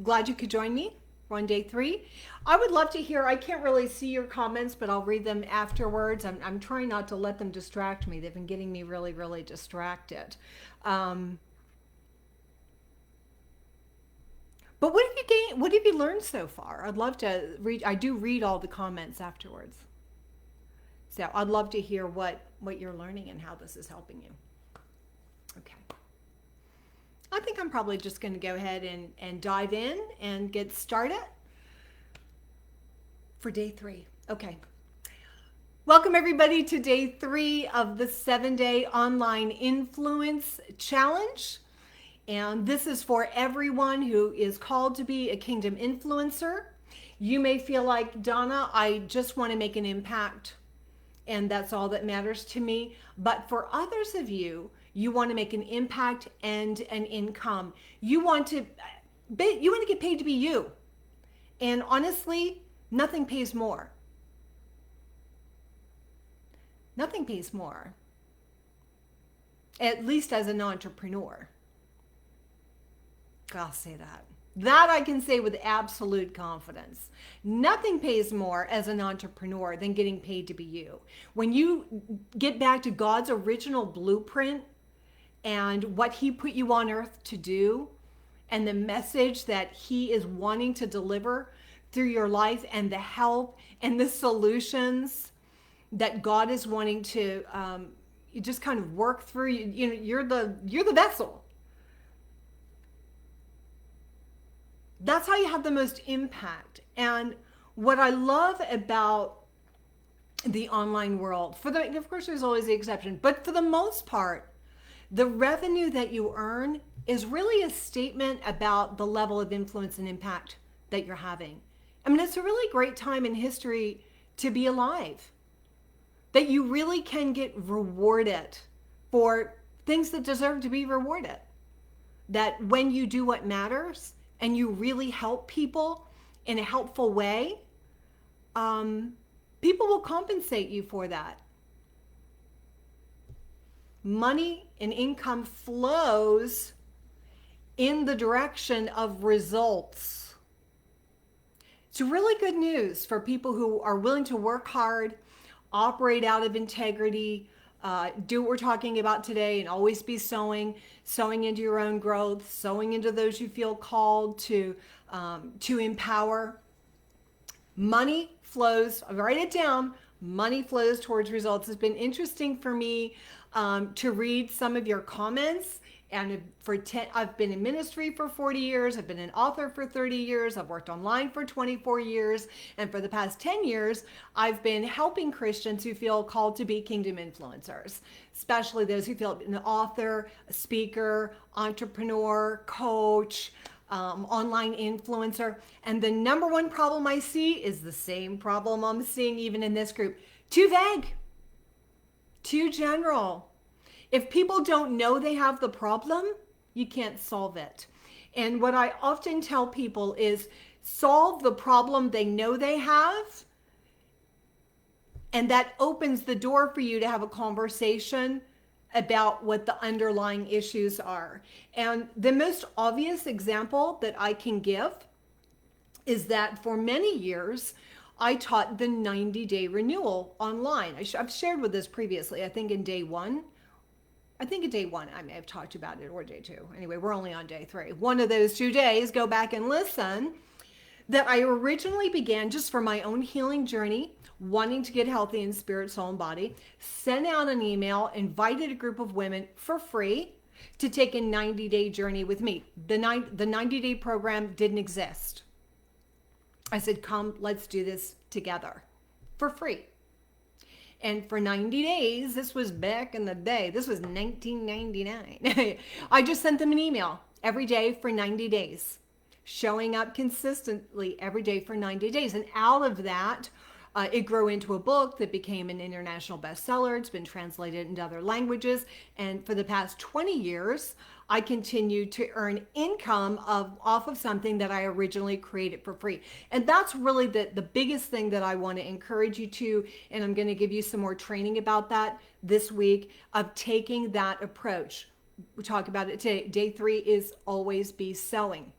Glad you could join me. We're on day 3. I would love to hear, I can't really see your comments, but I'll read them afterwards. I'm trying not to let them distract me. They've been getting me really, really distracted. Um, but what have you gained? What have you learned so far? I'd love to read. I do read all the comments afterwards. So I'd love to hear what you're learning and how this is helping you. Okay. I think I'm probably just going to go ahead and dive in and get started for day 3. Okay. Welcome everybody to day 3 of the 7-day online influence challenge. And this is for everyone who is called to be a kingdom influencer. You may feel like, Donna, I just want to make an impact and that's all that matters to me. But for others of you, you want to make an impact and an income. You want to get paid to be you. And honestly, nothing pays more. Nothing pays more. At least as an entrepreneur. I'll say that. That I can say with absolute confidence. Nothing pays more as an entrepreneur than getting paid to be you. When you get back to God's original blueprint and what he put you on earth to do and the message that he is wanting to deliver through your life and the help and the solutions that God is wanting to you just kind of work through. You're the vessel. That's how you have the most impact. And what I love about the online world, of course there's always the exception, but for the most part, the revenue that you earn is really a statement about the level of influence and impact that you're having. I mean, it's a really great time in history to be alive. That you really can get rewarded for things that deserve to be rewarded. That when you do what matters and you really help people in a helpful way, people will compensate you for that. Money and income flows in the direction of results. It's really good news for people who are willing to work hard, operate out of integrity, do what we're talking about today, and always be sowing into your own growth, sowing into those you feel called to empower. Money flows, write it down, money flows towards results. It's been interesting for me to read some of your comments. And I've been in ministry for 40 years. I've been an author for 30 years. I've worked online for 24 years. And for the past 10 years, I've been helping Christians who feel called to be kingdom influencers, especially those who feel an author, a speaker, entrepreneur, coach, online influencer. And the number one problem I see is the same problem I'm seeing even in this group. Too vague, too general. If people don't know they have the problem, you can't solve it. And what I often tell people is solve the problem they know they have, and that opens the door for you to have a conversation about what the underlying issues are. And the most obvious example that I can give is that for many years, I taught the 90-day renewal online. I've shared with this previously, I think in day 1. I may have talked about it, or day 2. Anyway, we're only on day 3. One of those 2 days, go back and listen, that I originally began just for my own healing journey, wanting to get healthy in spirit, soul, and body, sent out an email, invited a group of women for free to take a 90-day journey with me. The 90-day program didn't exist. I said, come, let's do this together for free. And for 90 days, this was back in the day, this was 1999. I just sent them an email every day for 90 days, showing up consistently every day for 90 days. And out of that, it grew into a book that became an international bestseller. It's been translated into other languages. And for the past 20 years, I continue to earn income off of something that I originally created for free. And that's really the biggest thing that I want to encourage you to, and I'm going to give you some more training about that this week, of taking that approach. We talk about it today. Day 3 is always be sowing.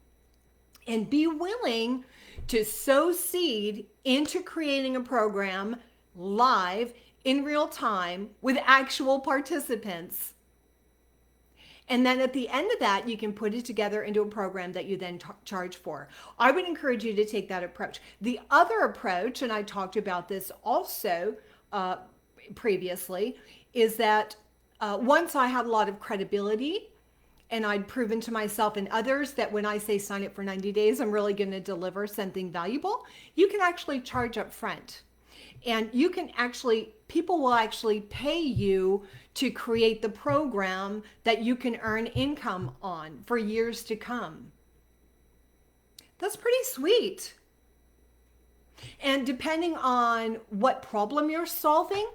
and be willing to sow seed into creating a program live in real time with actual participants. And then at the end of that, you can put it together into a program that you then charge for. I would encourage you to take that approach. The other approach, and I talked about this also previously, is that once I had a lot of credibility and I'd proven to myself and others that when I say sign up for 90 days, I'm really going to deliver something valuable, you can actually charge up front. And you can actually, people will actually pay you to create the program that you can earn income on for years to come. That's pretty sweet. And depending on what problem you're solving,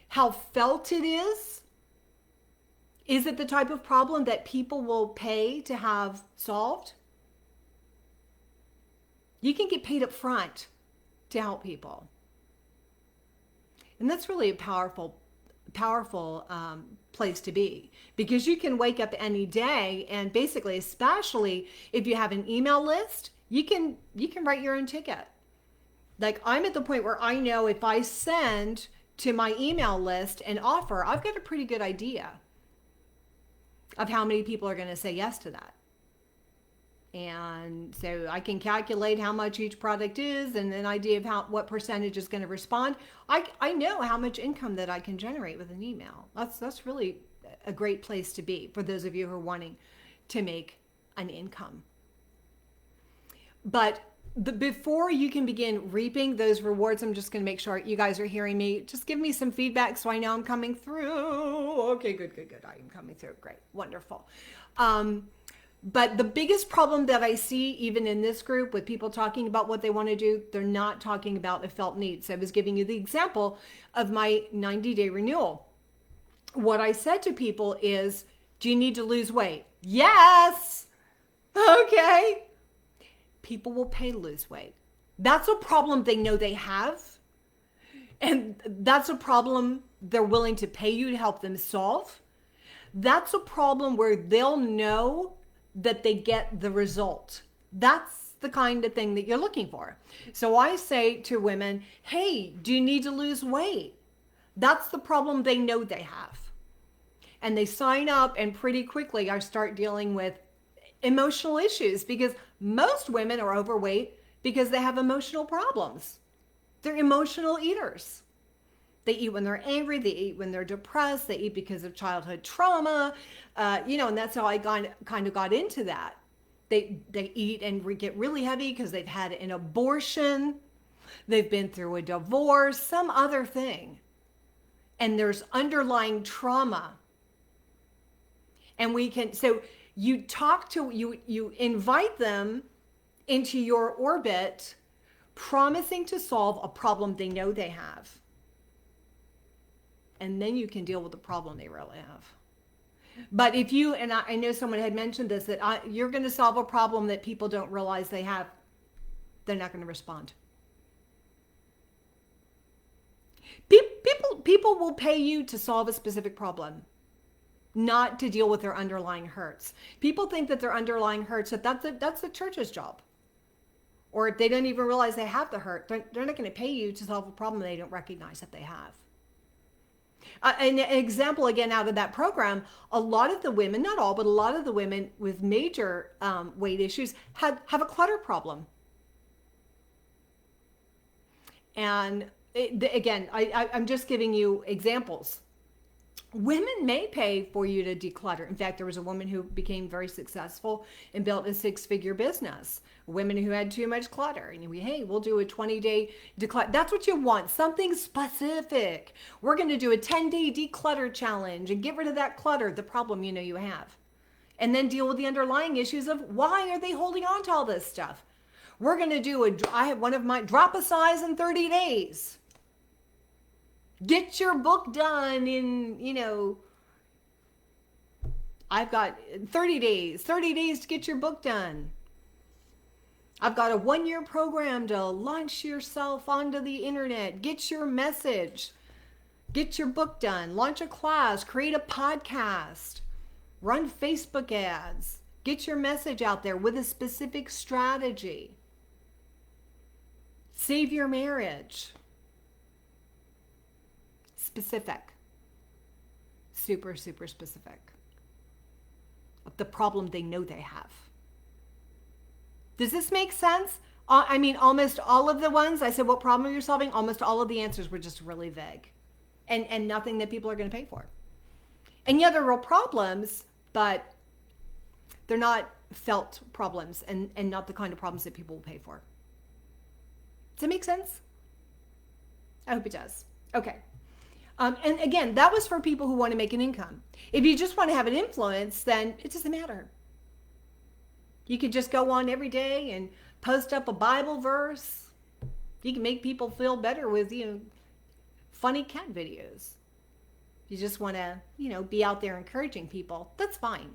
how felt it is it the type of problem that people will pay to have solved? You can get paid up front to help people. And that's really a powerful place to be, because you can wake up any day and basically, especially if you have an email list, you can write your own ticket. Like, I'm at the point where I know if I send to my email list an offer, I've got a pretty good idea of how many people are going to say yes to that. And so I can calculate how much each product is and an idea of what percentage is going to respond. I know how much income that I can generate with an email. That's really a great place to be for those of you who are wanting to make an income. But before you can begin reaping those rewards, I'm just going to make sure you guys are hearing me. Just give me some feedback so I know I'm coming through. Okay, good. I am coming through. Great. Wonderful. But the biggest problem that I see even in this group with people talking about what they want to do, they're not talking about a felt need. So I was giving you the example of my 90-day renewal. What I said to people is, do you need to lose weight? Yes. Okay. People will pay to lose weight. That's a problem they know they have. And that's a problem they're willing to pay you to help them solve. That's a problem where they'll know that they get the result. That's the kind of thing that you're looking for. So I say to women, hey, do you need to lose weight? That's the problem they know they have. And they sign up, and pretty quickly I start dealing with emotional issues, because most women are overweight because they have emotional problems. They're emotional eaters. They eat when they're angry. They eat when they're depressed. They eat because of childhood trauma, and that's how I kind of got into that. They eat and get really heavy because they've had an abortion, they've been through a divorce, some other thing, and there's underlying trauma. And so you you invite them into your orbit, promising to solve a problem they know they have. And then you can deal with the problem they really have. But if you, and I know someone had mentioned this, that you're going to solve a problem that people don't realize they have, they're not going to respond. People will pay you to solve a specific problem, not to deal with their underlying hurts. People think that their underlying hurts, that's the church's job. Or if they don't even realize they have the hurt, they're not going to pay you to solve a problem they don't recognize that they have. An example again out of that program, a lot of the women, not all, but a lot of the women with major weight issues have a clutter problem. And again, I'm just giving you examples. Women may pay for you to declutter. In fact, there was a woman who became very successful and built a 6-figure business. Women who had too much clutter. And hey, we'll do a 20-day declutter. That's what you want, something specific. We're going to do a 10-day declutter challenge and get rid of that clutter, the problem you have. And then deal with the underlying issues of why are they holding on to all this stuff? We're going to do I have one of my drop a size in 30 days. Get your book done in, I've got 30 days to get your book done. I've got a 1-year program to launch yourself onto the internet, get your message, get your book done, launch a class, create a podcast, run Facebook ads, Get your message out there with a specific strategy. Save your marriage. Specific. Super, super specific. Of the problem they know they have. Does this make sense? I mean, almost all of the ones, I said, what problem are you solving? Almost all of the answers were just really vague. And nothing that people are going to pay for. And yeah, they're real problems, but they're not felt problems and not the kind of problems that people will pay for. Does that make sense? I hope it does. Okay. And again, that was for people who want to make an income. If you just want to have an influence, then it doesn't matter. You could just go on every day and post up a Bible verse. You can make people feel better with, funny cat videos. You just want to, be out there encouraging people. That's fine.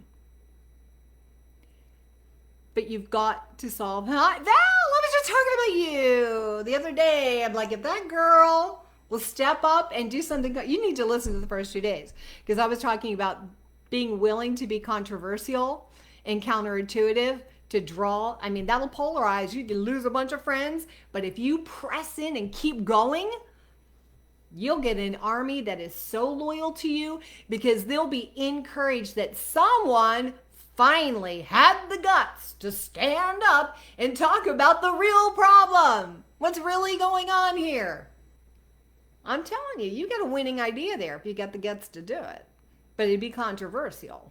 But you've got to solve. Val, I was just talking about you the other day. I'm like, if that girl will step up and do something, you need to listen to the first 2 days, because I was talking about being willing to be controversial and counterintuitive to draw. I mean, that'll polarize. You can lose a bunch of friends, but if you press in and keep going, you'll get an army that is so loyal to you, because they'll be encouraged that someone finally had the guts to stand up and talk about the real problem. What's really going on here? I'm telling you, you got a winning idea there if you got the guts to do it. But it'd be controversial.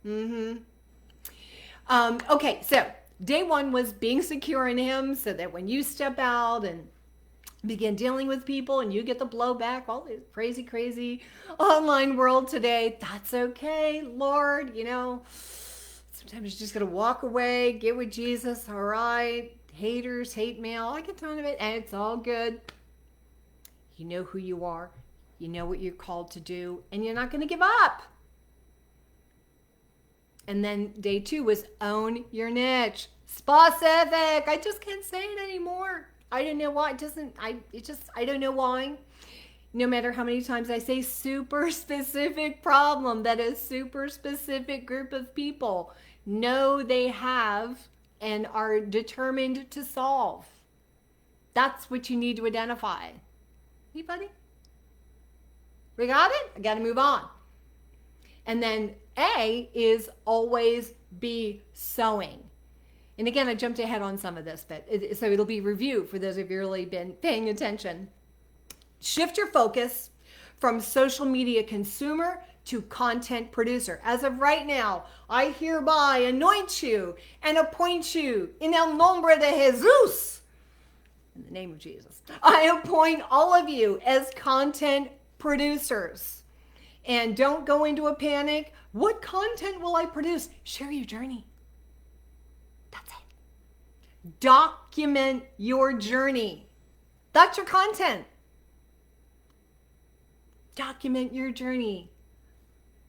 Okay, so day 1 was being secure in him, so that when you step out and begin dealing with people and you get the blowback, all this crazy online world today, that's okay, Lord. Sometimes you just got to walk away, get with Jesus, all right? Haters, hate mail, I get a ton of it, and it's all good. You know who you are. You know what you're called to do, and you're not going to give up. And then day 2 was own your niche. Specific. I just can't say it anymore. I don't know why. I don't know why. No matter how many times I say super specific problem that a super specific group of people know they have and are determined to solve. That's what you need to identify. Anybody? We got it? I got to move on. And then A is always be sowing. And again, I jumped ahead on some of this, but so it'll be review for those of you who really been paying attention. Shift your focus from social media consumer to content producer. As of right now, I hereby anoint you and appoint you in el nombre de Jesus. In the name of Jesus, I appoint all of you as content producers. And don't go into a panic. What content will I produce? Share your journey. That's it. Document your journey. That's your content. Document your journey.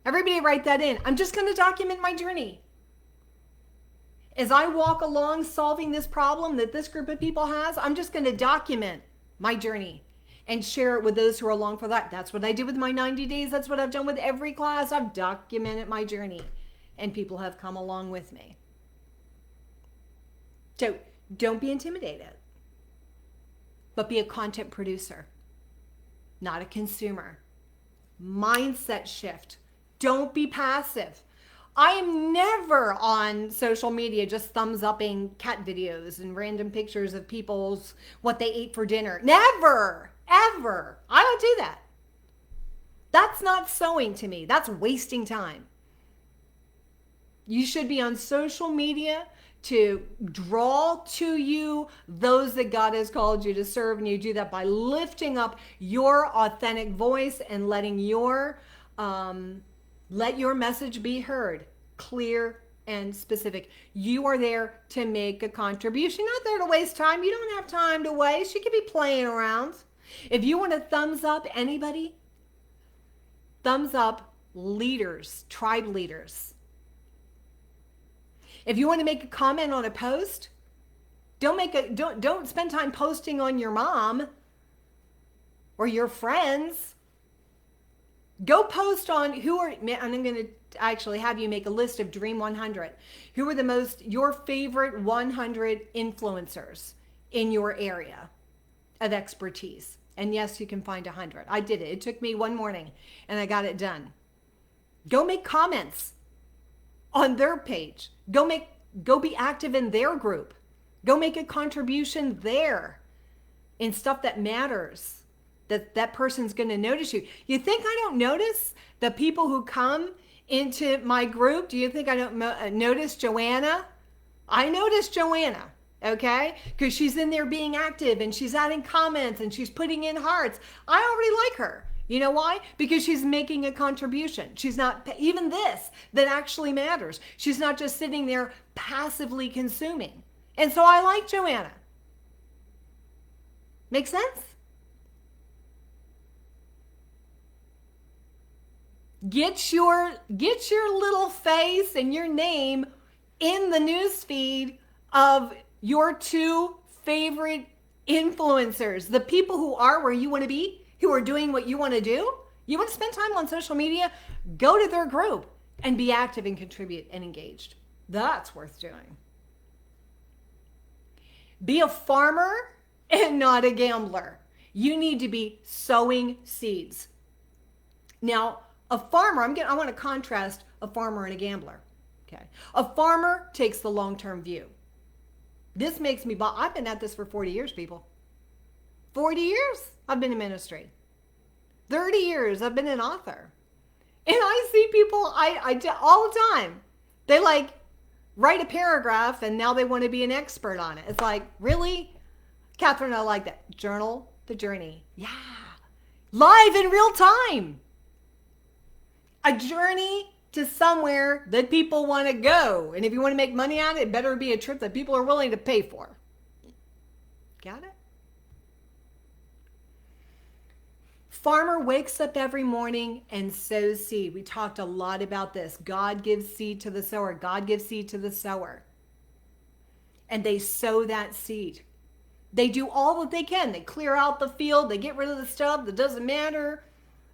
Everybody write that in. I'm just going to document my journey. As I walk along solving this problem that this group of people has, I'm just going to document my journey and share it with those who are along for that. That's what I did with my 90 days. That's what I've done with every class. I've documented my journey, and people have come along with me. So don't be intimidated, but be a content producer, not a consumer. Mindset shift. Don't be passive. I am never on social media just thumbs upping cat videos and random pictures of people's what they ate for dinner. Never, ever. I don't do that. That's not sewing to me. That's wasting time. You should be on social media to draw to you those that God has called you to serve, and you do that by lifting up your authentic voice and letting your let your message be heard, clear and specific. You are there to make a contribution, not there to waste time. You don't have time to waste. You could be playing around. If you want to thumbs up anybody, thumbs up leaders, tribe leaders. If you want to make a comment on a post, don't spend time posting on your mom or your friends. Go post on I'm going to actually have you make a list of Dream 100. Who are your favorite 100 influencers in your area of expertise? And yes, you can find 100. I did it. It took me one morning and I got it done. Go make comments on their page. Go be active in their group. Go make a contribution there in stuff that matters. That person's going to notice you. You think I don't notice the people who come into my group? Do you think I don't notice Joanna? I notice Joanna, okay? Because she's in there being active and she's adding comments and she's putting in hearts. I already like her. You know why? Because she's making a contribution. She's not, even this, that actually matters. She's not just sitting there passively consuming. And so I like Joanna. Make sense? Get your little face and your name in the news feed of your two favorite influencers, the people who are where you want to be, who are doing what you want to do. You want to spend time on social media? Go to their group and be active and contribute and engaged. That's worth doing. Be a farmer and not a gambler. You need to be sowing seeds. Now, a farmer, I want to contrast a farmer and a gambler. Okay. A farmer takes the long-term view. This makes me, I've been at this for 40 years, people. 40 years I've been in ministry. 30 years I've been an author. And I see people, I all the time, they like write a paragraph and now they want to be an expert on it. It's like, really? Catherine, I like that. Journal the journey. Yeah. Live in real time. A journey to somewhere that people want to go. And if you want to make money on it, it better be a trip that people are willing to pay for. Got it? Farmer wakes up every morning and sows seed. We talked a lot about this. God gives seed to the sower. God gives seed to the sower. And they sow that seed. They do all that they can. They clear out the field. They get rid of the stuff that doesn't matter.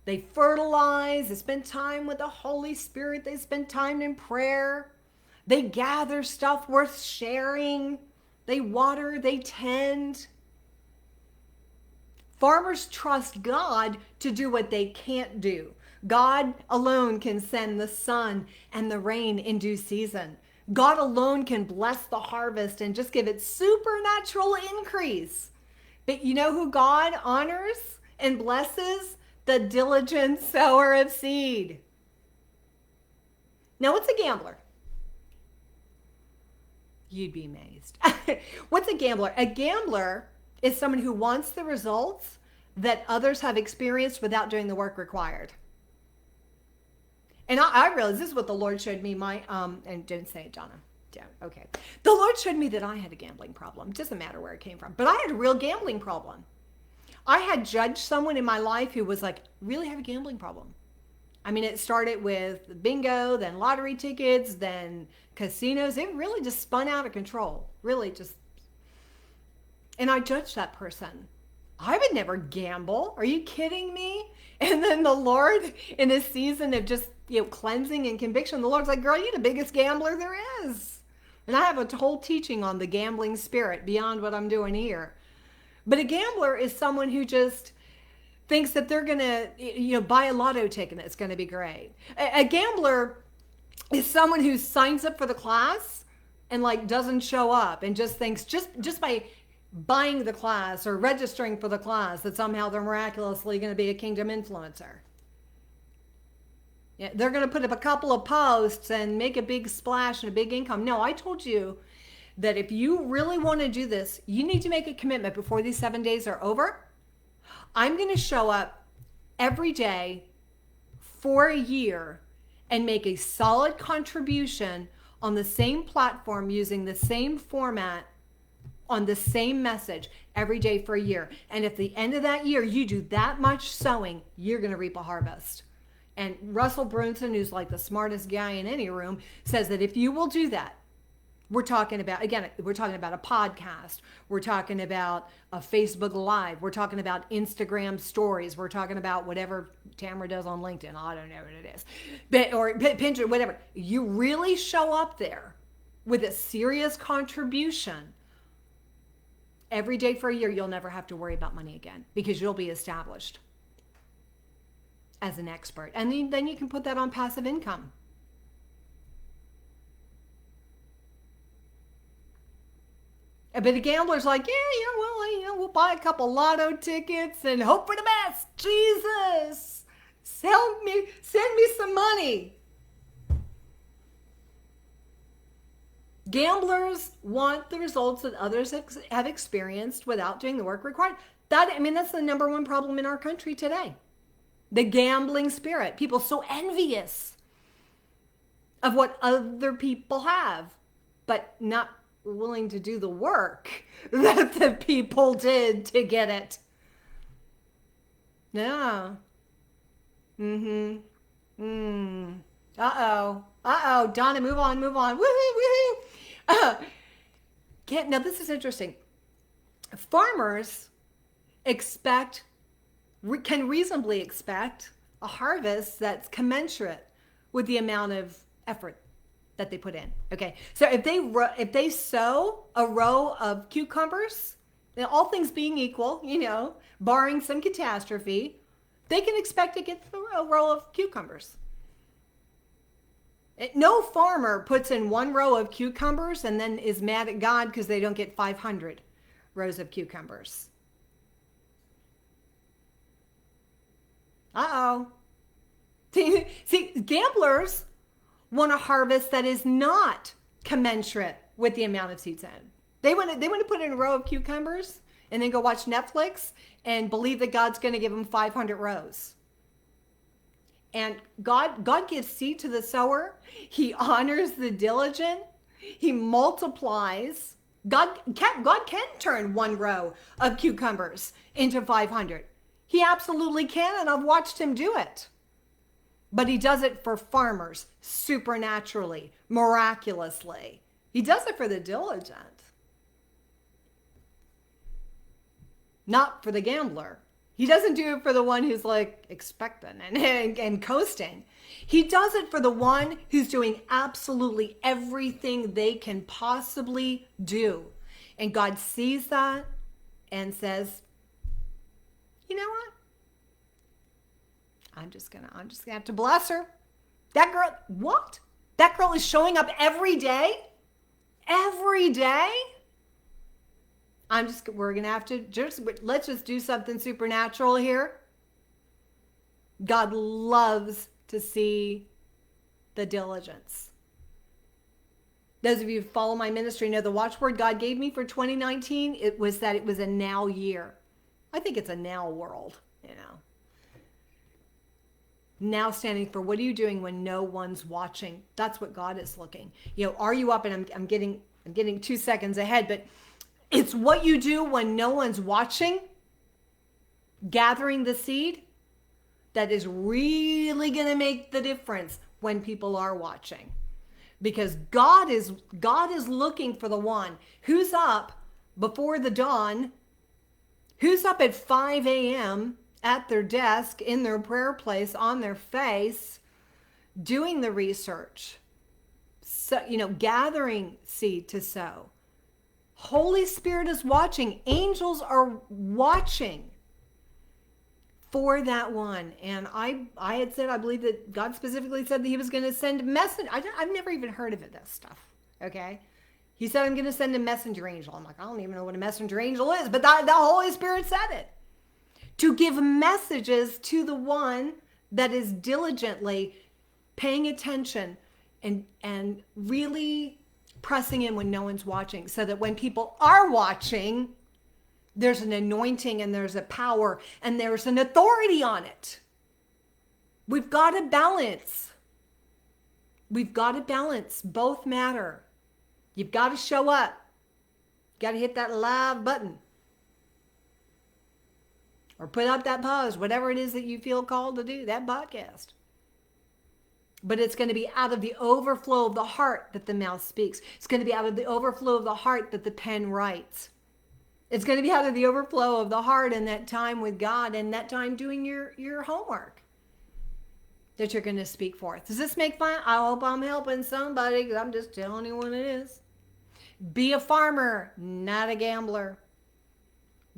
They fertilize. They spend time with the Holy Spirit. They spend time in prayer. They gather stuff worth sharing. They water. They tend. Farmers trust God to do what they can't do. God alone can send the sun and the rain in due season. God alone can bless the harvest and just give it supernatural increase. But you know who God honors and blesses? The diligent sower of seed. Now, what's a gambler? You'd be amazed. What's a gambler? A gambler is someone who wants the results that others have experienced without doing the work required. And I realized this is what the Lord showed me and didn't say it, Donna. Yeah, okay. The Lord showed me that I had a gambling problem. It doesn't matter where it came from, but I had a real gambling problem. I had judged someone in my life who was like, really have a gambling problem. I mean, it started with bingo, then lottery tickets, then casinos. It really just spun out of control. Really just. And I judged that person. I would never gamble. Are you kidding me? And then the Lord, in a season of just, cleansing and conviction, the Lord's like, girl, you're the biggest gambler there is. And I have a whole teaching on the gambling spirit beyond what I'm doing here. But a gambler is someone who just thinks that they're going to, buy a lotto ticket and it's going to be great. A gambler is someone who signs up for the class and doesn't show up and just thinks just by buying the class or registering for the class that somehow they're miraculously going to be a kingdom influencer. Yeah, they're going to put up a couple of posts and make a big splash and a big income. No, I told you that if you really want to do this, you need to make a commitment before these 7 days are over. I'm going to show up every day for a year and make a solid contribution on the same platform using the same format on the same message every day for a year. And if at the end of that year you do that much sowing, you're going to reap a harvest. And Russell Brunson, who's like the smartest guy in any room, says that if you will do that We're talking about, again, we're talking about a podcast. We're talking about a Facebook Live. We're talking about Instagram stories. We're talking about whatever Tamara does on LinkedIn. I don't know what it is. Or Pinterest, whatever. You really show up there with a serious contribution. Every day for a year, you'll never have to worry about money again because you'll be established as an expert. And then you can put that on passive income. But the gambler's like, we'll buy a couple lotto tickets and hope for the best. Jesus, send me some money. Gamblers want the results that others have experienced without doing the work required. That's the number one problem in our country today. The gambling spirit. People so envious of what other people have, but not willing to do the work that the people did to get it. Yeah. Uh-oh. Donna, move on. Woohoo. Now, this is interesting. Farmers can reasonably expect a harvest that's commensurate with the amount of effort that they put in. Okay, so if they sow a row of cucumbers, all things being equal, barring some catastrophe, they can expect to get a row of cucumbers. No farmer puts in one row of cucumbers and then is mad at God because they don't get 500 rows of cucumbers. Uh-oh. See, gamblers want a harvest that is not commensurate with the amount of seeds in. They want to put in a row of cucumbers and then go watch Netflix and believe that God's going to give them 500 rows. And God gives seed to the sower. He honors the diligent. He multiplies. God can turn one row of cucumbers into 500. He absolutely can, and I've watched him do it. But he does it for farmers, supernaturally, miraculously. He does it for the diligent. Not for the gambler. He doesn't do it for the one who's like expectant and coasting. He does it for the one who's doing absolutely everything they can possibly do. And God sees that and says, you know what? I'm just gonna have to bless her. That girl, what? That girl is showing up every day? Every day? We're gonna have to let's just do something supernatural here. God loves to see the diligence. Those of you who follow my ministry know the watchword God gave me for 2019. It was a now year. I think it's a now world, Now standing for what are you doing when no one's watching? That's what God is looking. Are you up? And I'm getting 2 seconds ahead, but it's what you do when no one's watching, gathering the seed, that is really going to make the difference when people are watching. Because God is looking for the one who's up before the dawn, who's up at 5 a.m. at their desk, in their prayer place, on their face, doing the research, so, gathering seed to sow. Holy Spirit is watching. Angels are watching for that one. And I had said, I believe that God specifically said that he was going to send a messenger. I've never even heard of this stuff. Okay. He said, I'm going to send a messenger angel. I'm like, I don't even know what a messenger angel is, but the Holy Spirit said it. To give messages to the one that is diligently paying attention and really pressing in when no one's watching, so that when people are watching, there's an anointing and there's a power and there's an authority on it. We've got to balance. Both matter. You've got to show up. You've got to hit that live button. Or put up that pause, whatever it is that you feel called to do, that podcast. But it's going to be out of the overflow of the heart that the mouth speaks. It's going to be out of the overflow of the heart that the pen writes. It's going to be out of the overflow of the heart and that time with God and that time doing your homework that you're going to speak forth. Does this make fun? I hope I'm helping somebody because I'm just telling you what it is. Be a farmer, not a gambler.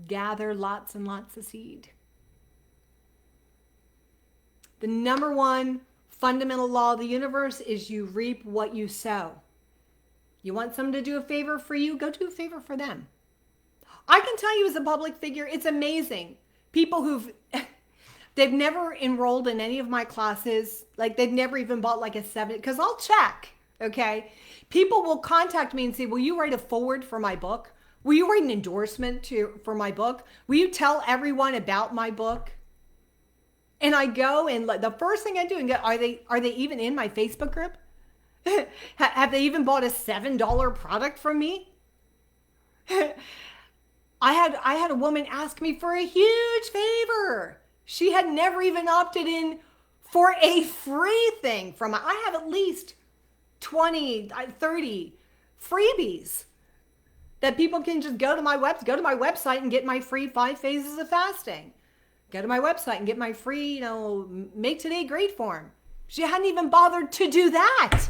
Gather lots and lots of seed. The number one fundamental law of the universe is you reap what you sow. You want someone to do a favor for you? Go do a favor for them. I can tell you as a public figure, it's amazing. People they've never enrolled in any of my classes. Like they've never even bought like a 7, because I'll check, okay? People will contact me and say, will you write a foreword for my book? Will you write an endorsement for my book? Will you tell everyone about my book? And I go and the first thing I do and go, are they even in my Facebook group? Have they even bought a $7 product from me? I had a woman ask me for a huge favor. She had never even opted in for a free thing from I have at least 20, 30 freebies that people can just go to my website and get my free 5 phases of fasting. Go to my website and get my free, Make Today Great form. She hadn't even bothered to do that.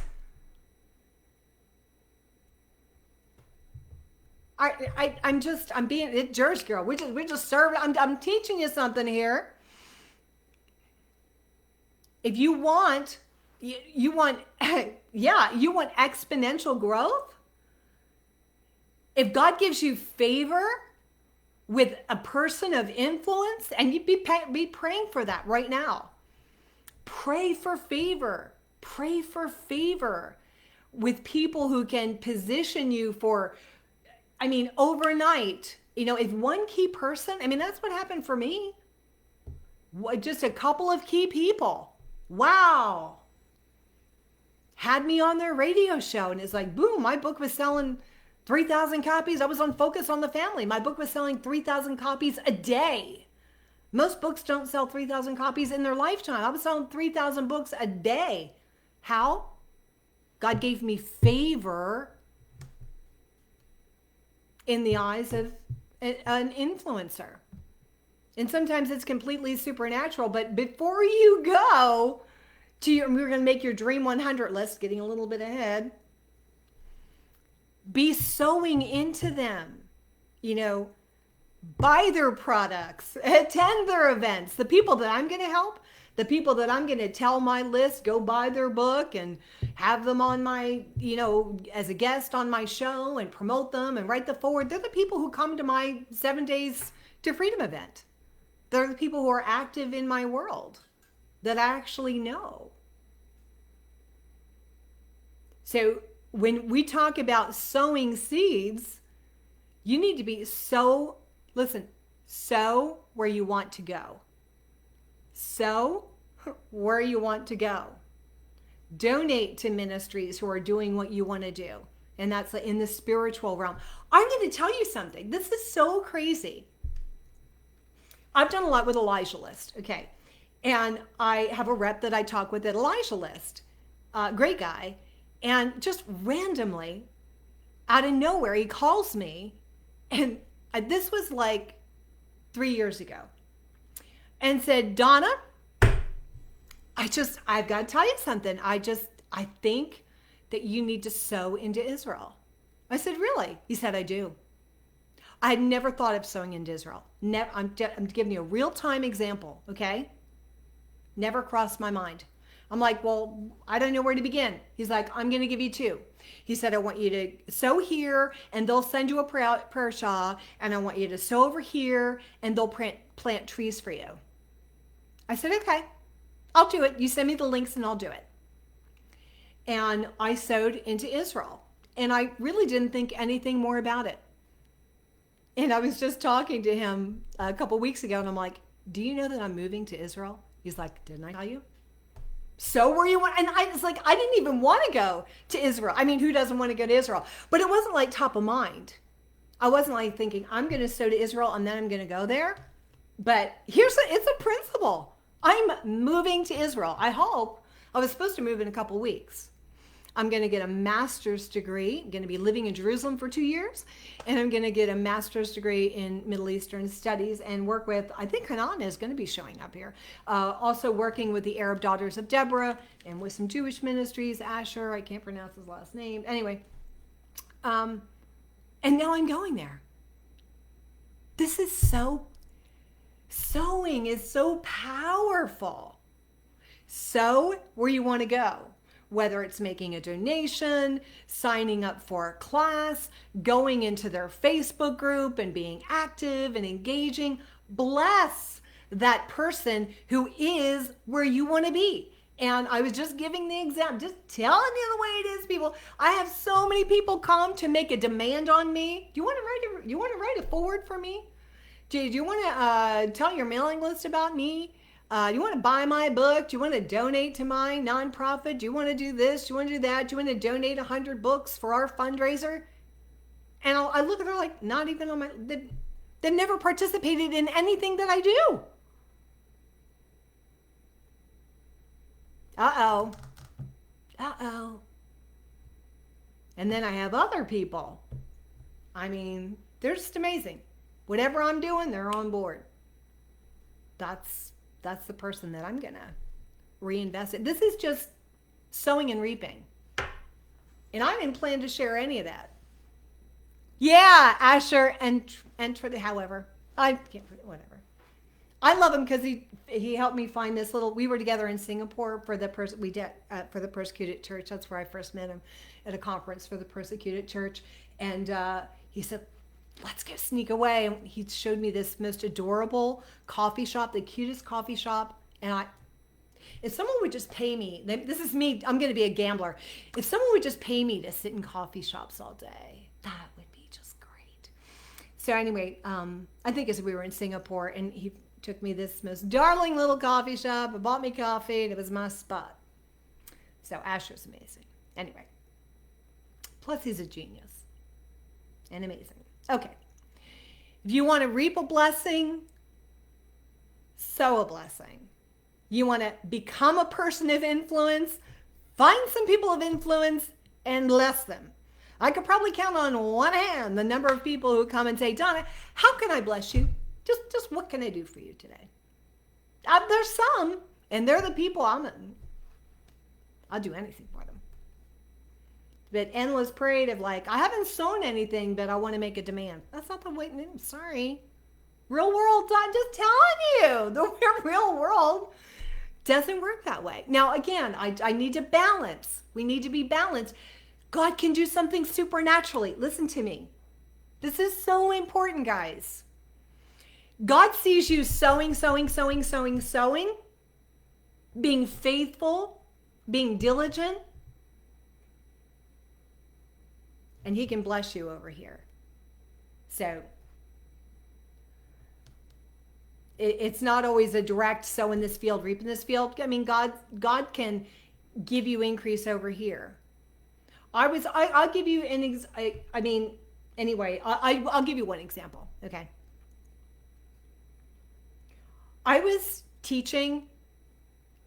I'm being a Jersey girl. We just serve. I'm teaching you something here. If you want exponential growth. If God gives you favor with a person of influence, and you'd be praying for that right now. Pray for favor. Pray for favor with people who can position you for, overnight. If one key person, that's what happened for me. Just a couple of key people. Wow. Had me on their radio show, and it's like, boom, my book was selling 3,000 copies. I was on Focus on the Family. My book was selling 3,000 copies a day. Most books don't sell 3,000 copies in their lifetime. I was selling 3,000 books a day. How? God gave me favor in the eyes of an influencer. And sometimes it's completely supernatural. But before you go we're going to make your Dream 100 list, getting a little bit ahead. Be sowing into them, buy their products, attend their events. The people that I'm going to help, the people that I'm going to tell my list, go buy their book and have them on my, as a guest on my show and promote them and write the forward. They're the people who come to my 7 Days to Freedom event. They're the people who are active in my world that I actually know. So when we talk about sowing seeds, you need to be sow where you want to go. Sow where you want to go. Donate to ministries who are doing what you want to do. And that's in the spiritual realm. I'm going to tell you something. This is so crazy. I've done a lot with Elijah List, okay? And I have a rep that I talk with at Elijah List. Great guy. And just randomly, out of nowhere, he calls me. And this was like 3 years ago. And said, Donna, I've got to tell you something. I think that you need to sow into Israel. I said, really? He said, I do. I had never thought of sowing into Israel. I'm giving you a real-time example, okay? Never crossed my mind. I'm like, well, I don't know where to begin. He's like, I'm going to give you 2. He said, I want you to sow here, and they'll send you a prayer shawl, and I want you to sow over here, and they'll plant trees for you. I said, okay, I'll do it. You send me the links, and I'll do it. And I sowed into Israel, and I really didn't think anything more about it. And I was just talking to him a couple weeks ago, and I'm like, do you know that I'm moving to Israel? He's like, didn't I tell you? So where you want, and I was like, I didn't even want to go to Israel. Who doesn't want to go to Israel? But it wasn't like top of mind. I wasn't like thinking, I'm going to sow to Israel and then I'm going to go there. But it's a principle. I'm moving to Israel. I hope I was supposed to move in a couple weeks. I'm going to get a master's degree. I'm going to be living in Jerusalem for 2 years, and I'm going to get a master's degree in Middle Eastern studies and work with, I think Hanan is going to be showing up here, also working with the Arab Daughters of Deborah and with some Jewish ministries, Asher, I can't pronounce his last name. Anyway, and now I'm going there. This is sowing is so powerful. Sow where you want to go. Whether it's making a donation, signing up for a class, going into their Facebook group and being active and engaging, bless that person who is where you want to be. And I was just giving the example, just telling you the way it is, people. I have so many people come to make a demand on me. Do you want to write a forward for me? Do you want to tell your mailing list about me? Do you want to buy my book? Do you want to donate to my nonprofit? Do you want to do this? Do you want to do that? Do you want to donate 100 books for our fundraiser? And I look at her like, not even on my, they've never participated in anything that I do. Uh-oh. And then I have other people. I mean, they're just amazing. Whatever I'm doing, they're on board. That's the person that I'm going to reinvest in. This is just sowing and reaping. And I didn't plan to share any of that. Yeah, Asher and however, I can't, whatever. I love him because he helped me find this little, we were together in Singapore for the persecuted church. That's where I first met him, at a conference for the persecuted church. And he said, let's go sneak away. And he showed me this most adorable coffee shop, the cutest coffee shop. And if someone would just pay me, this is me, I'm going to be a gambler. If someone would just pay me to sit in coffee shops all day, that would be just great. So anyway, I think as we were in Singapore, and he took me this most darling little coffee shop, and bought me coffee, and it was my spot. So Asher's amazing. Anyway, plus he's a genius and amazing. Okay, if you want to reap a blessing, sow a blessing. You want to become a person of influence, find some people of influence and bless them. I could probably count on one hand the number of people who come and say, Donna, how can I bless you? Just what can I do for you today? There's some, and they're the people I'll do anything for them. But endless parade of like, I haven't sown anything, but I want to make a demand. That's not the way. I'm sorry. Real world, I'm just telling you, the real world doesn't work that way. Now, again, I need to balance. We need to be balanced. God can do something supernaturally. Listen to me. This is so important, guys. God sees you sowing, being faithful, being diligent, and he can bless you over here. So it's not always a direct sow in this field, reap in this field. I mean, God can give you increase over here. I'll give you I'll give you one example. Okay. I was teaching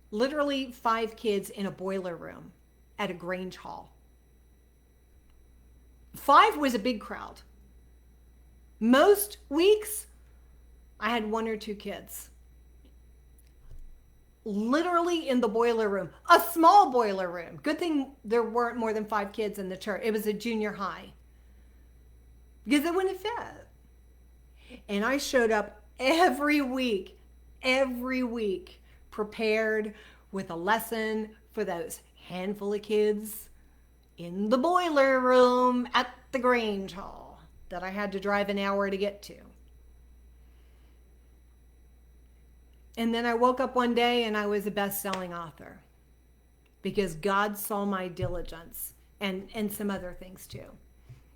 literally 5 kids in a boiler room at a Grange Hall. 5 was a big crowd. Most weeks, I had 1 or 2 kids. Literally in the boiler room, a small boiler room. Good thing there weren't more than 5 kids in the church. It was a junior high. Because it wouldn't fit. And I showed up every week, prepared with a lesson for those handful of kids in the boiler room at the Grange Hall that I had to drive an hour to get to. And then I woke up one day and I was a best-selling author because God saw my diligence and some other things too.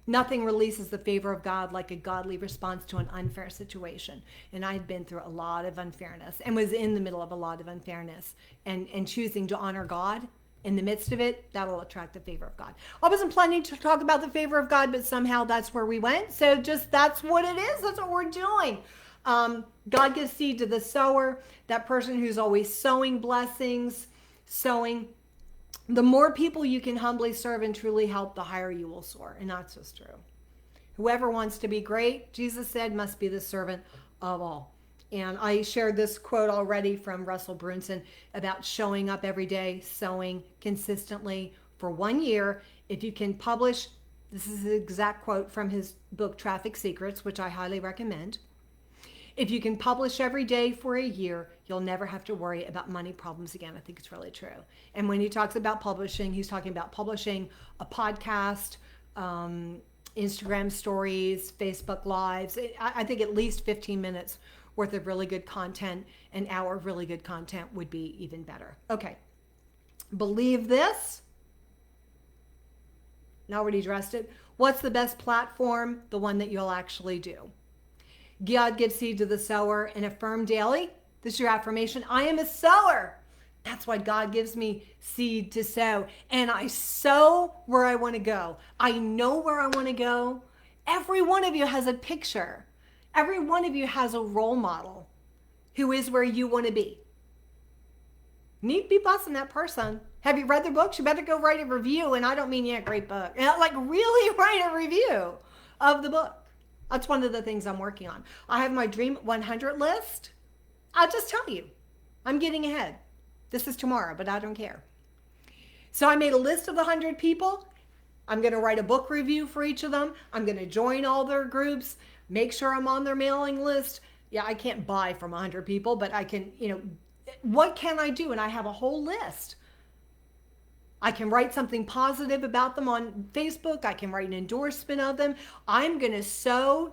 Nothing releases the favor of God like a godly response to an unfair situation. And I'd been through a lot of unfairness and was in the middle of a lot of unfairness, and choosing to honor God in the midst of it, that will attract the favor of God. I wasn't planning to talk about the favor of God, but somehow that's where we went. So just that's what it is. That's what we're doing. God gives seed to the sower, that person who's always sowing blessings, sowing. The more people you can humbly serve and truly help, the higher you will soar. And that's just true. Whoever wants to be great, Jesus said, must be the servant of all. And I shared this quote already from Russell Brunson about showing up every day, sewing consistently for 1 year. If you can publish, this is the exact quote from his book, Traffic Secrets, which I highly recommend. If you can publish every day for a year, you'll never have to worry about money problems again. I think it's really true. And when he talks about publishing, he's talking about publishing a podcast, Instagram stories, Facebook lives. I think at least 15 minutes worth of really good content, an hour of really good content would be even better. Okay. Believe this. Now already addressed it. What's the best platform? The one that you'll actually do. God gives seed to the sower and affirm daily. This is your affirmation. I am a sower. That's why God gives me seed to sow. And I sow where I want to go. I know where I want to go. Every one of you has a picture. Every one of you has a role model who is where you want to be. You need to be busting that person. Have you read their books? You better go write a review. And I don't mean, yeah, great book. Like really write a review of the book. That's one of the things I'm working on. I have my Dream 100 list. I'll just tell you, I'm getting ahead. This is tomorrow, but I don't care. So I made a list of the 100 people. I'm going to write a book review for each of them. I'm going to join all their groups, make sure I'm on their mailing list. Yeah, I can't buy from 100 people, but I can, what can I do? And I have a whole list. I can write something positive about them on Facebook. I can write an endorsement of them. I'm going to sow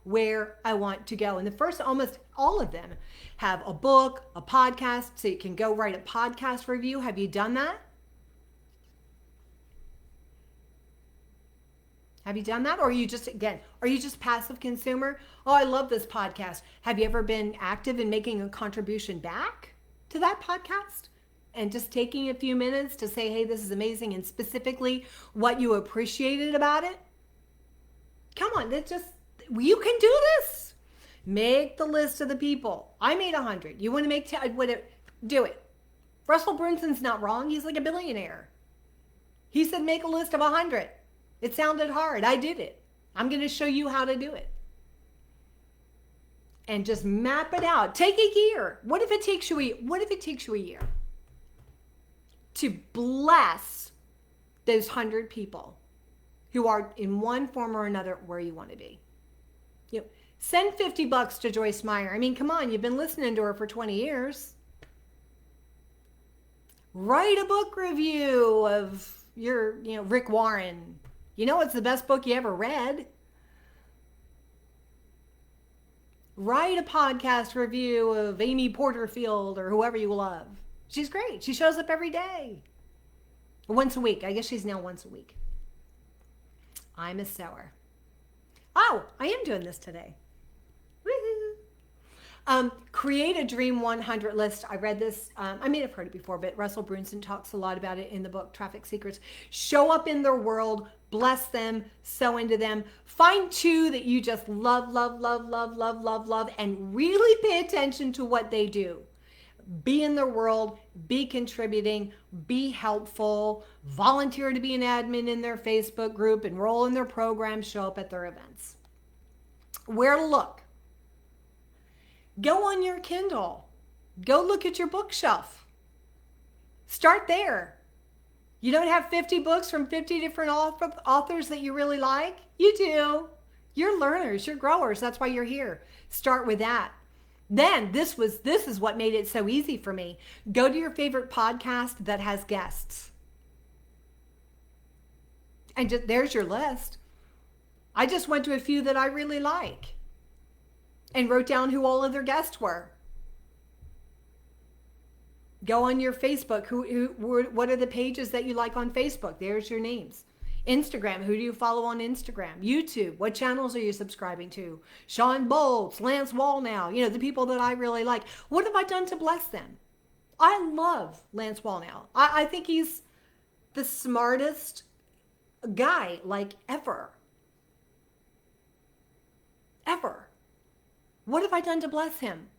where I want to go. And the first, almost all of them have a book, a podcast, so you can go write a podcast review. Have you done that? Have you done that? Or are you just passive consumer? Oh, I love this podcast. Have you ever been active in making a contribution back to that podcast? And just taking a few minutes to say, hey, this is amazing, and specifically what you appreciated about it? Come on, you can do this. Make the list of the people. I made 100. You want to make 10? Do it. Russell Brunson's not wrong. He's like a billionaire. He said, make a list of 100. It sounded hard. I did it. I'm going to show you how to do it. And just map it out. Take a year. What if it takes you a year to bless those 100 people who are in one form or another where you want to be? Send $50 to Joyce Meyer. I mean, come on, you've been listening to her for 20 years. Write a book review of your, Rick Warren. It's the best book you ever read. Write a podcast review of Amy Porterfield or whoever you love. She's great. She shows up every day. Once a week. I guess she's now once a week. I'm a sower. Oh, I am doing this today. Woo-hoo. Create a Dream 100 list. I read this. I may have heard it before, but Russell Brunson talks a lot about it in the book, Traffic Secrets. Show up in their world. Bless them. Sow into them. Find 2 that you just love, and really pay attention to what they do. Be in their world, be contributing, be helpful, volunteer to be an admin in their Facebook group, enroll in their program, show up at their events. Where to look? Go on your Kindle. Go look at your bookshelf. Start there. You don't have 50 books from 50 different authors that you really like? You do. You're learners, you're growers. That's why you're here. Start with that. Then this is what made it so easy for me. Go to your favorite podcast that has guests. And there's your list. I just went to a few that I really like and wrote down who all of their guests were. Go on your Facebook. What are the pages that you like on Facebook? There's your names. Instagram, who do you follow on Instagram? YouTube, what channels are you subscribing to? Sean Bolts, Lance Wallnow, the people that I really like. What have I done to bless them? I love Lance Wallnow. I think he's the smartest guy ever. Ever. What have I done to bless him?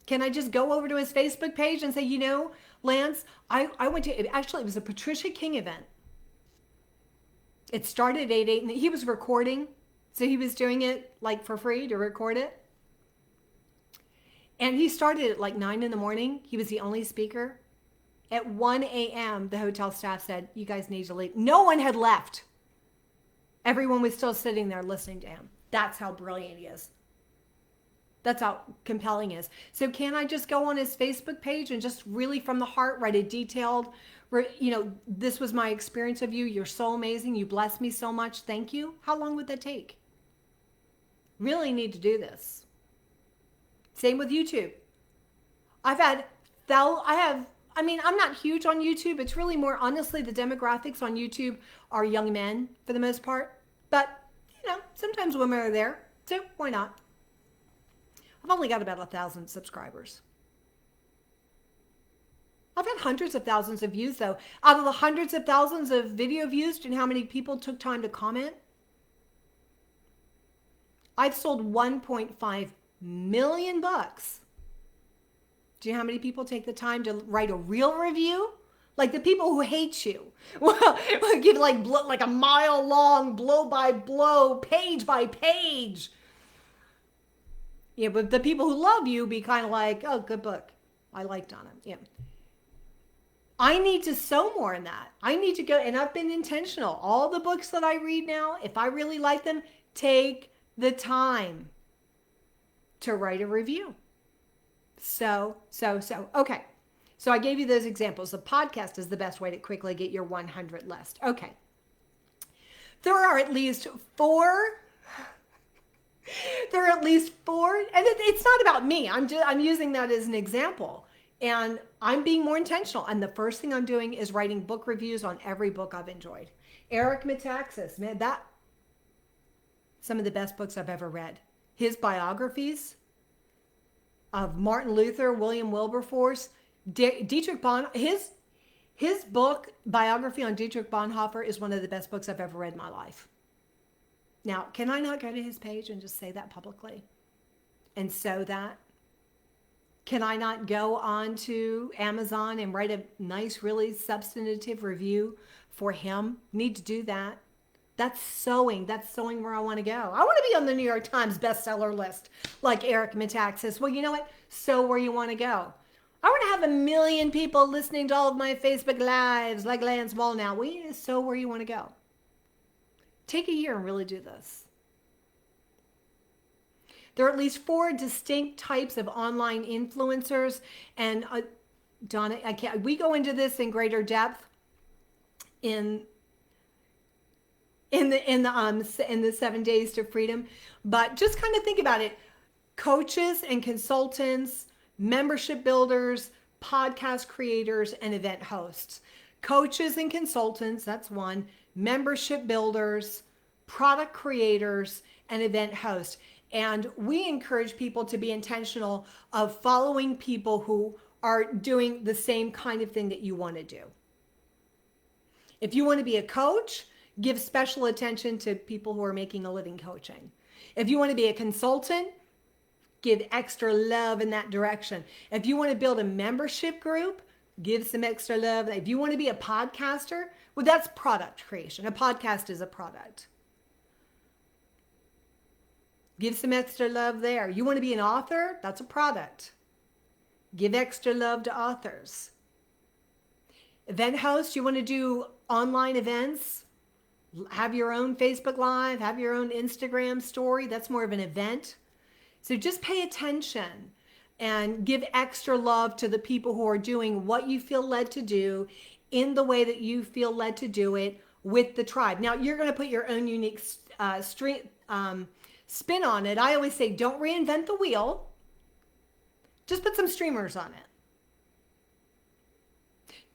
Can I just go over to his Facebook page and say, you know, Lance, I went to, actually, it was a Patricia King event. It started at 8, and he was recording. So he was doing it like for free to record it. And he started at like 9 in the morning. He was the only speaker. At 1 a.m., the hotel staff said, you guys need to leave. No one had left. Everyone was still sitting there listening to him. That's how brilliant he is. That's how compelling he is. So can I just go on his Facebook page and just really from the heart write a detailed, you know, this was my experience of you. You're so amazing. You blessed me so much. Thank you. How long would that take? Really need to do this. Same with YouTube. I'm not huge on YouTube. It's really more, honestly, the demographics on YouTube are young men for the most part. But, you know, sometimes women are there. So why not? I've only got about 1,000 subscribers. I've had hundreds of thousands of views, though. Out of the hundreds of thousands of video views, do you know how many people took time to comment? I've sold 1.5 million books. Do you know how many people take the time to write a real review? Like the people who hate you. Well, give like a mile long, blow by blow, page by page. Yeah, but the people who love you be kind of like, oh, good book. I like Donna. Yeah. I need to sow more in that. I need to go, and I've been intentional. All the books that I read now, if I really like them, take the time to write a review. So. Okay. So I gave you those examples. The podcast is the best way to quickly get your 100 list. Okay. There are at least four, and it's not about me. I'm using that as an example. And I'm being more intentional. And the first thing I'm doing is writing book reviews on every book I've enjoyed. Eric Metaxas, man, some of the best books I've ever read. His biographies of Martin Luther, William Wilberforce, Dietrich Bonhoeffer, his book, biography on Dietrich Bonhoeffer, is one of the best books I've ever read in my life. Now, can I not go to his page and just say that publicly and sow that? Can I not go on to Amazon and write a nice, really substantive review for him? Need to do that. That's sowing. That's sowing where I want to go. I want to be on the New York Times bestseller list like Eric Metaxas. Well, you know what? Sow where you want to go. I want to have 1 million people listening to all of my Facebook Lives like Lance Wall now. Well, you need to sow where you want to go. Take a year and really do this. There are at least 4 distinct types of online influencers. And Donna, we go into this in greater depth in the 7 Days to Freedom. But just kind of think about it. Coaches and consultants, membership builders, podcast creators, and event hosts. Coaches and consultants, that's one. Membership builders, product creators, and event hosts. And we encourage people to be intentional of following people who are doing the same kind of thing that you want to do. If you want to be a coach, give special attention to people who are making a living coaching. If you want to be a consultant, give extra love in that direction. If you want to build a membership group, give some extra love. If you want to be a podcaster, well, that's product creation. A podcast is a product. Give some extra love there. You want to be an author? That's a product. Give extra love to authors. Event host, you want to do online events? Have your own Facebook Live, have your own Instagram story. That's more of an event. So just pay attention and give extra love to the people who are doing what you feel led to do in the way that you feel led to do it with the tribe. Now, you're going to put your own unique spin on it. I always say, don't reinvent the wheel. Just put some streamers on it.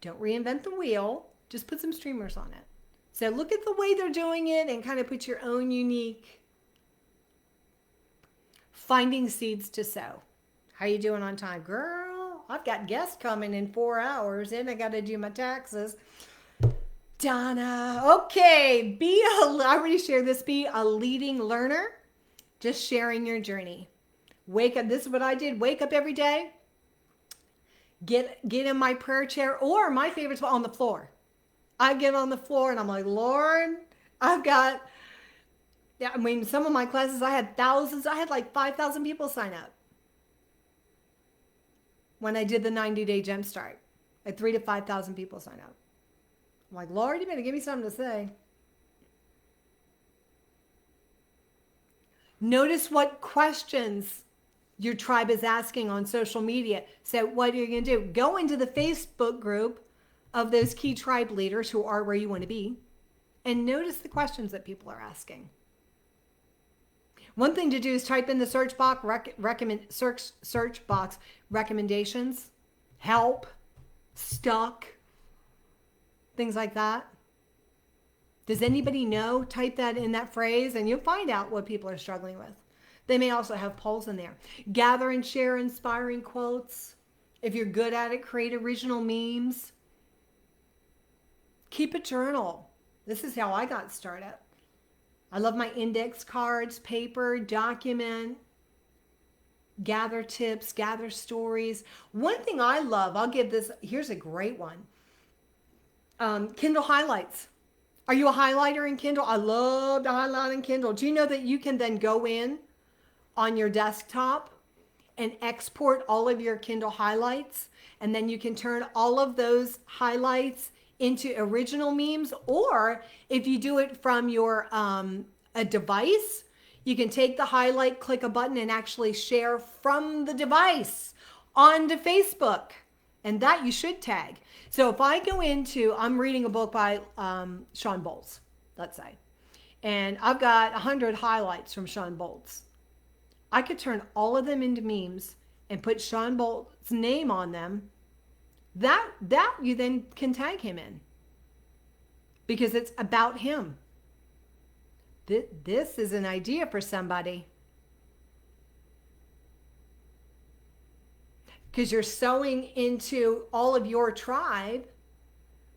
Don't reinvent the wheel. Just put some streamers on it. So look at the way they're doing it and kind of put your own unique finding seeds to sow. How you doing on time? Girl, I've got guests coming in 4 hours and I got to do my taxes. Donna, okay. I already shared this. Be a leading learner. Just sharing your journey. Wake up. This is what I did. Wake up every day. get in my prayer chair, or my favorite spot, on the floor. I get on the floor and I'm like, Lord, yeah, I mean, some of my classes, I had thousands. I had like 5,000 people sign up when I did the 90-day jumpstart. I had 3,000 to 5,000 people sign up. I'm like, Lord, you better give me something to say. Notice what questions your tribe is asking on social media. So what are you going to do? Go into the Facebook group of those key tribe leaders who are where you want to be, and notice the questions that people are asking. One thing to do is type in the search box, search box recommendations, help, stuck, things like that. Does anybody know? Type that in that phrase and you'll find out what people are struggling with. They may also have polls in there. Gather and share inspiring quotes. If you're good at it, create original memes. Keep a journal. This is how I got started. I love my index cards, paper, document, gather tips, gather stories. One thing I love, here's a great one. Kindle highlights. Are you a highlighter in Kindle? I love to highlight in Kindle. Do you know that you can then go in on your desktop and export all of your Kindle highlights, and then you can turn all of those highlights into original memes? Or if you do it from your a device, you can take the highlight, click a button, and actually share from the device onto Facebook. And that you should tag. So if I go I'm reading a book by Sean Boltz, let's say, and I've got 100 highlights from Sean Boltz. I could turn all of them into memes and put Sean Boltz's name on them. That you then can tag him in, because it's about him. This is an idea for somebody. Because you're sowing into all of your tribe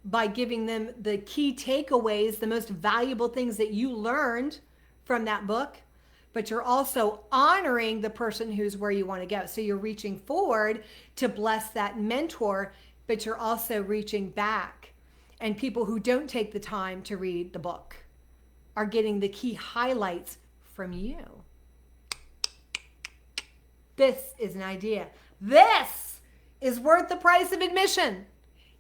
by giving them the key takeaways, the most valuable things that you learned from that book, but you're also honoring the person who's where you want to go. So you're reaching forward to bless that mentor, but you're also reaching back. And people who don't take the time to read the book are getting the key highlights from you. This is an idea. This is worth the price of admission.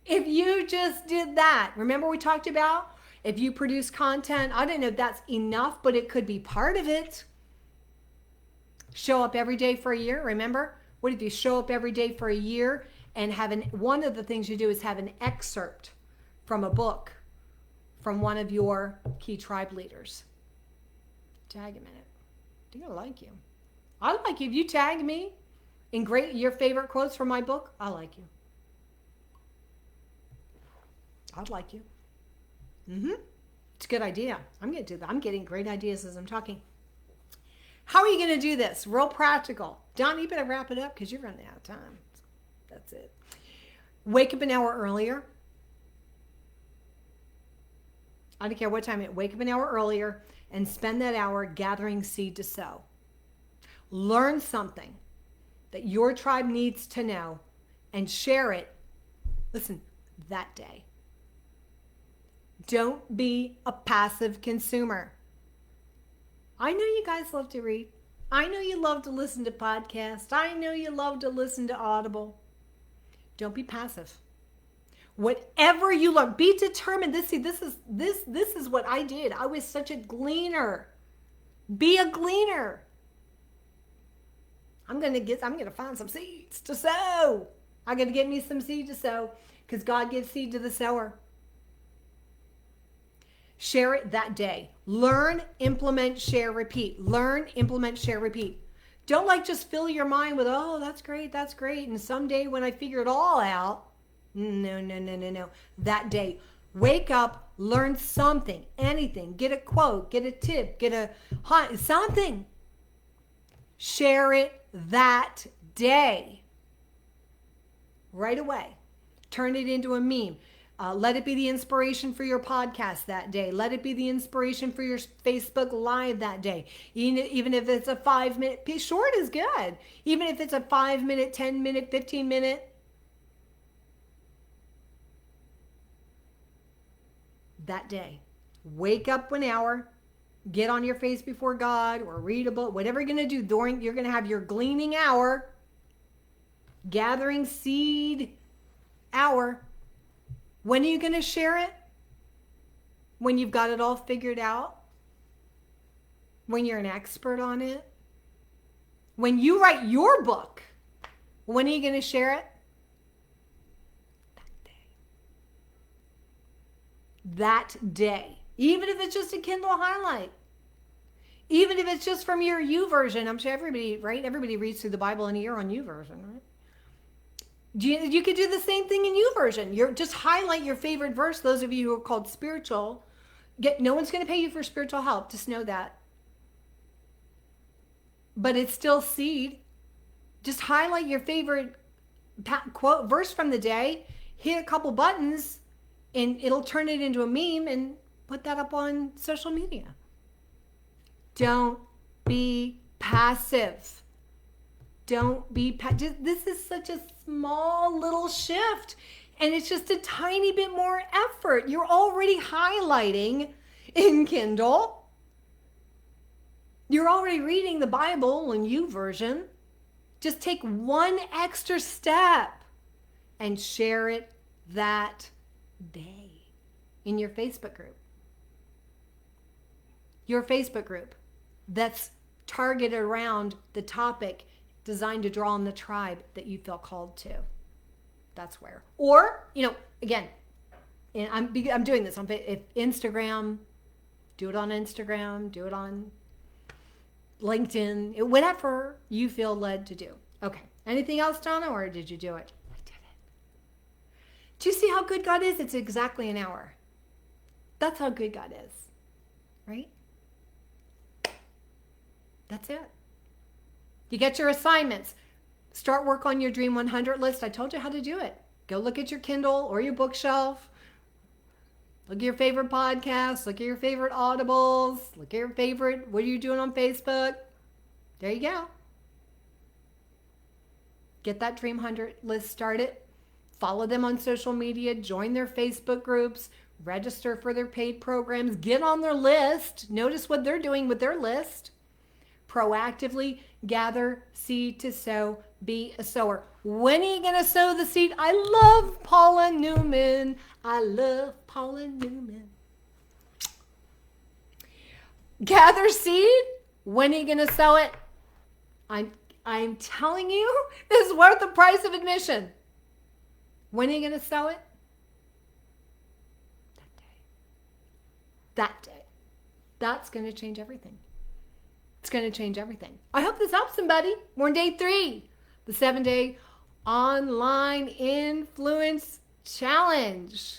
If you just did that, remember we talked about if you produce content, I don't know if that's enough, but it could be part of it. Show up every day for a year. Remember, what if you show up every day for a year and one of the things you do is have an excerpt from a book from one of your key tribe leaders. Tag him in it. They're gonna like you. I like you. If you tag me in your favorite quotes from my book, I like you. I'd like you. It's a good idea. I'm going to do that. I'm getting great ideas as I'm talking. How are you going to do this? Real practical. Don, you better wrap it up because you're running out of time. That's it. Wake up an hour earlier. I don't care what time wake up an hour earlier and spend that hour gathering seed to sow. Learn something that your tribe needs to know and share it, listen, that day. Don't be a passive consumer. I know you guys love to read. I know you love to listen to podcasts. I know you love to listen to Audible. Don't be passive. Whatever you learn, be determined. This is what I did. I was such a gleaner. Be a gleaner. I'm gonna find some seeds to sow. I'm gonna get me some seed to sow because God gives seed to the sower. Share it that day. Learn, implement, share, repeat. Learn, implement, share, repeat. Don't just fill your mind with, oh, that's great. And someday when I figure it all out, no. That day, wake up, learn something, anything. Get a quote, get a tip, something. Share it that day. Right away. Turn it into a meme. Let it be the inspiration for your podcast that day. Let it be the inspiration for your Facebook Live that day. Even if it's a 5-minute, short is good. Even if it's a 5-minute, 10-minute, 15-minute, that day. Wake up 1 hour, get on your face before God or read a book, whatever you're going to do during, you're going to have your gleaning hour, gathering seed hour. When are you going to share it? When you've got it all figured out? When you're an expert on it? When you write your book, when are you going to share it? That day. That day. Even if it's just a Kindle highlight. Even if it's just from your YouVersion. I'm sure everybody, right? Everybody reads through the Bible in a year on YouVersion, right? You could do the same thing in YouVersion. You're just highlight your favorite verse. Those of you who are called spiritual, no one's going to pay you for spiritual help. Just know that. But it's still seed. Just highlight your favorite quote verse from the day, hit a couple buttons, and it'll turn it into a meme and put that up on social media. Don't be passive. Don't be this is such a small little shift, and it's just a tiny bit more effort. You're already highlighting in Kindle. You're already reading the Bible in YouVersion. Just take one extra step and share it that day in your Facebook group. Your Facebook group that's targeted around the topic designed to draw on the tribe that you feel called to. That's where. Or, again, and I'm doing this on Instagram. Do it on Instagram. Do it on LinkedIn. Whatever you feel led to do. Okay. Anything else, Donna, or did you do it? I did it. Do you see how good God is? It's exactly an hour. That's how good God is. Right? That's it. You get your assignments. Start work on your Dream 100 list. I told you how to do it. Go look at your Kindle or your bookshelf. Look at your favorite podcasts. Look at your favorite audibles. Look at your favorite, what are you doing on Facebook? There you go. Get that Dream 100 list started. Follow them on social media. Join their Facebook groups. Register for their paid programs. Get on their list. Notice what they're doing with their list. Proactively gather seed to sow. Be a sower. When are you going to sow the seed? I love Paula Newman. I love Paula Newman. Gather seed. When are you going to sow it? I'm telling you, this is worth the price of admission. When are you going to sow it? That day. That day. That's going to change everything. It's going to change everything. I hope this helps somebody. We're on day 3, the 7-day online influence challenge.